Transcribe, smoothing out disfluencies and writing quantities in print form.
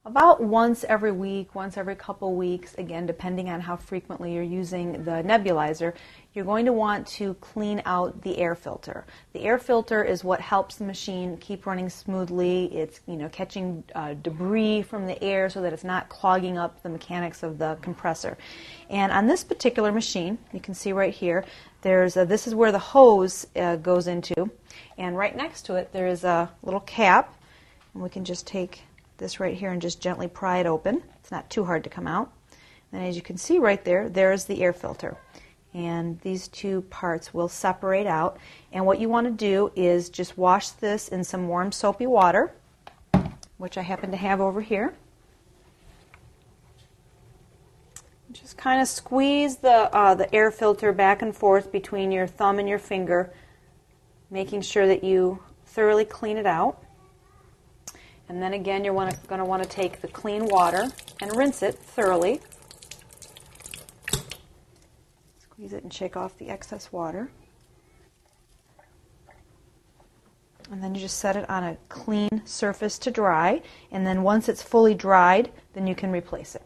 About once every week, once every couple weeks, again, depending on how frequently you're using the nebulizer, you're going to want to clean out the air filter. The air filter is what helps the machine keep running smoothly. It's, catching debris from the air so that it's not clogging up the mechanics of the compressor. And on this particular machine, you can see right here, this is where the hose goes into, and right next to it there is a little cap, and we can just take this right here and just gently pry it open. It's not too hard to come out. And as you can see right there, there's the air filter. And these two parts will separate out. And what you want to do is just wash this in some warm soapy water, which I happen to have over here. Just kind of squeeze the air filter back and forth between your thumb and your finger, making sure that you thoroughly clean it out. And then again, you're going to want to take the clean water and rinse it thoroughly. Squeeze it and shake off the excess water. And then you just set it on a clean surface to dry. And then once it's fully dried, then you can replace it.